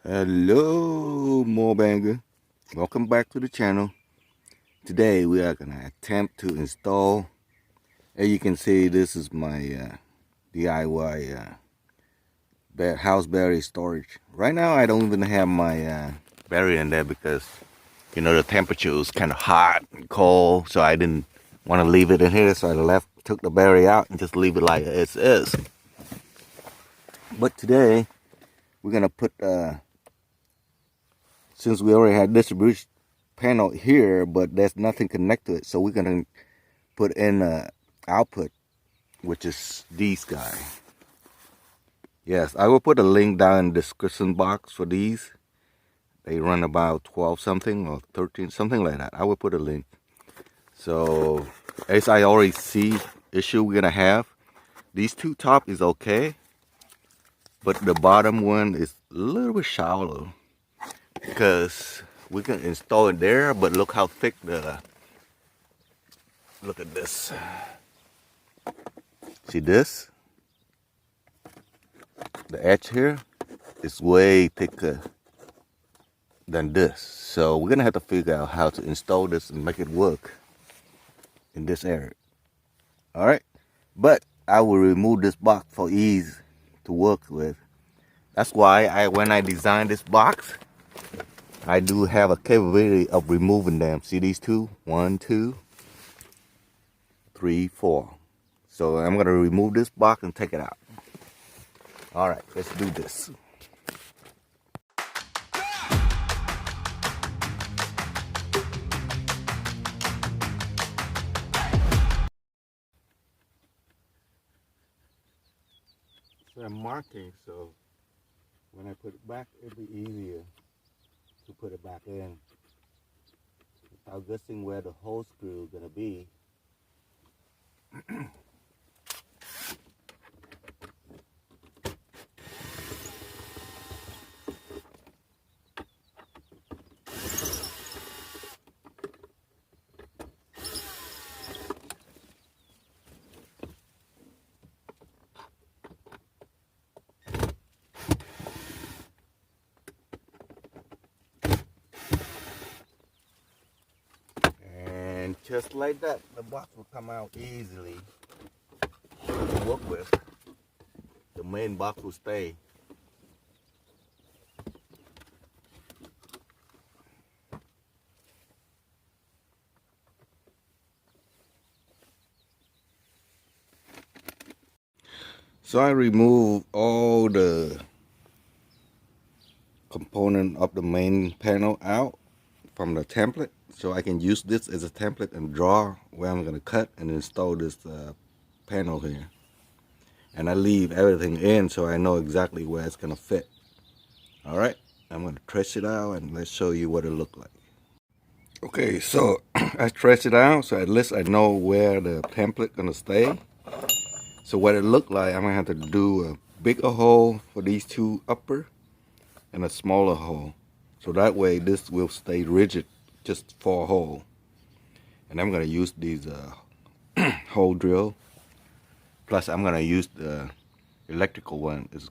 Hello, MoBanger. Welcome back to the channel. Today we are gonna attempt to install. As you can see, this is my DIY house berry storage. Right now, I don't even have my berry in there because the temperature was kind of hot and cold, so I didn't want to leave it in here. So I took the berry out and just leave it like it is. But today we're gonna put. Since we already had distribution panel here, but there's nothing connected to it, so we're gonna put in a output, which is these guys. Yes, I will put a link down in the description box for these. They run about 12 something or 13 something like that. I will put a link. So as I already see issue we're gonna have, these two top is okay, but the bottom one is a little bit shallow. Because we can install it there, but look how thick look at this. See this? The edge here is way thicker than this. So we're gonna have to figure out how to install this and make it work in this area. All right, but I will remove this box for ease to work with. That's why when I designed this box, I do have a capability of removing them. See these two? 1, 2, 3, 4. So I'm going to remove this box and take it out. All right, let's do this. So I'm marking, so when I put it back, it'll be easier to put it back in without guessing where the hole screw is going to be. Just like that, the box will come out easily to work with. The main box will stay. So I remove all the component of the main panel out from the template, so I can use this as a template and draw where I'm going to cut and install this panel here. And I leave everything in so I know exactly where it's going to fit. All right, I'm going to trace it out and let's show you what it looks like. Okay, so I trace it out so at least I know where the template going to stay. So what it look like, I'm going to have to do a bigger hole for these two upper and a smaller hole. So that way this will stay rigid, just for a hole. And I'm gonna use these hole drill. Plus I'm gonna use the electrical one. It's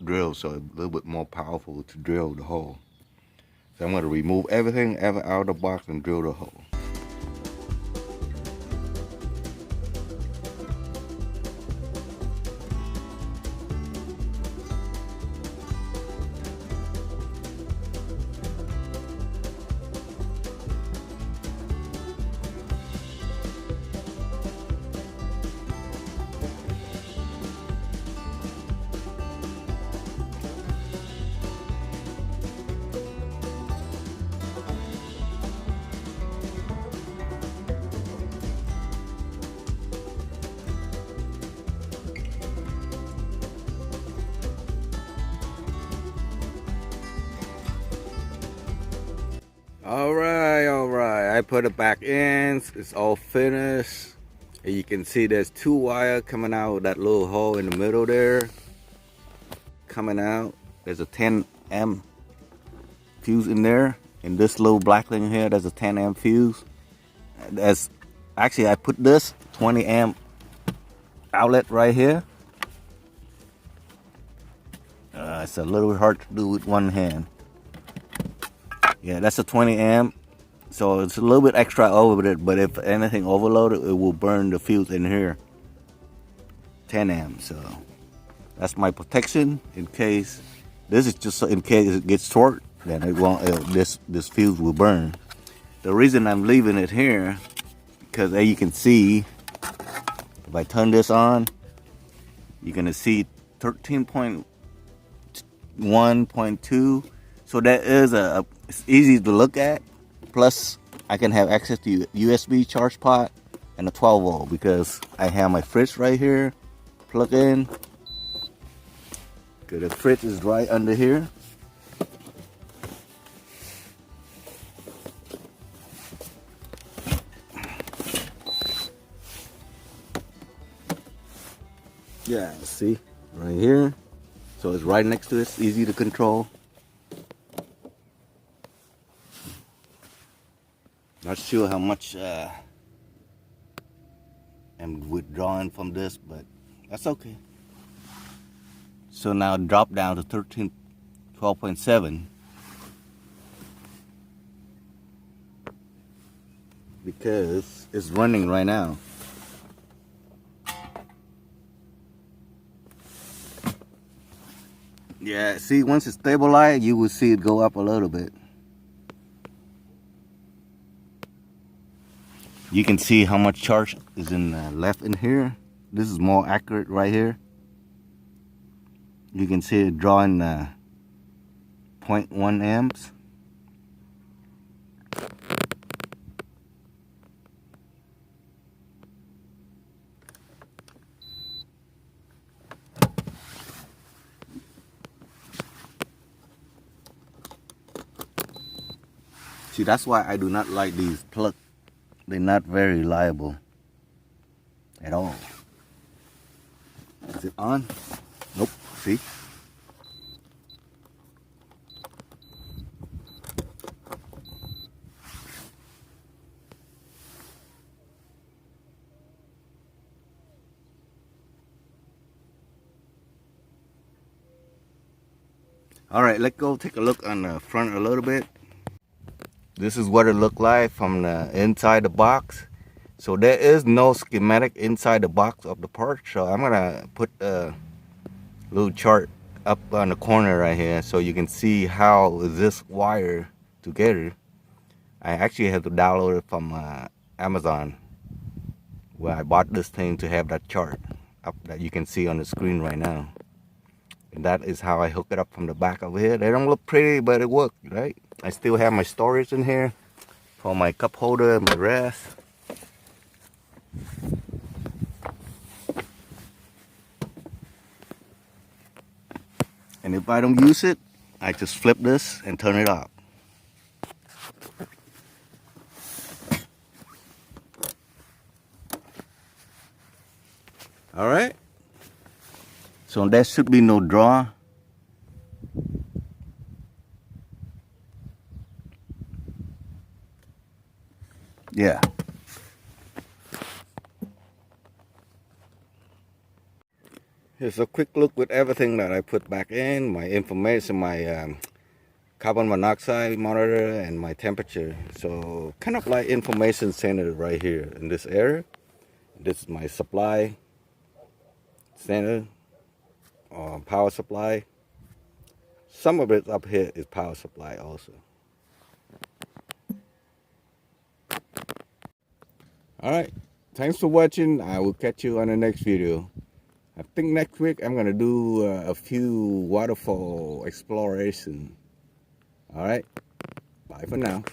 drill, so a little bit more powerful to drill the hole. So I'm gonna remove everything out of the box and drill the hole. All right, I put it back in. It's all finished. And you can see there's two wires coming out of that little hole in the middle there. Coming out, there's a 10 amp fuse in there. And this little black thing here, there's a 10 amp fuse. Actually I put this 20 amp outlet right here. It's a little bit hard to do with one hand. Yeah, that's a 20 amp. So it's a little bit extra over it, but if anything overloaded, it will burn the fuse in here. 10 amps. So that's my protection in case. This is just in case it gets short, then it won't. This fuse will burn. The reason I'm leaving it here, because as you can see, if I turn this on, you're gonna see 13.1.2. So that is it's easy to look at. Plus, I can have access to USB charge port and a 12 volt because I have my fridge right here. Plug in. Okay, the fridge is right under here. Yeah, see, right here. So it's right next to it. It's easy to control. Not sure how much I'm withdrawing from this, but that's okay. So now drop down to 12.7 because it's running right now. Yeah, see, once it's stabilized, you will see it go up a little bit. You can see how much charge is left in here. This is more accurate right here. You can see it drawing 0.1 amps. See, that's why I do not like these plugs. They're not very reliable at all. Is it on? Nope. See? All right, let's go take a look on the front a little bit. This is what it looked like from the inside the box. So there is no schematic inside the box of the part. So I'm gonna put a little chart up on the corner right here so you can see how is this wire together. I actually had to download it from Amazon, where I bought this thing to have that chart up that you can see on the screen right now. And that is how I hook it up from the back over here. They don't look pretty, but it worked, right? I still have my storage in here for my cup holder and my rest. And if I don't use it, I just flip this and turn it off. All right. So there should be no draw. Yeah. Here's a quick look with everything that I put back in, my information, my carbon monoxide monitor and my temperature. So kind of like information center right here in this area. This is my supply center, power supply. Some of it up here is power supply also. Alright, thanks for watching. I will catch you on the next video. I think next week I'm going to do a few waterfall exploration. Alright, bye for now.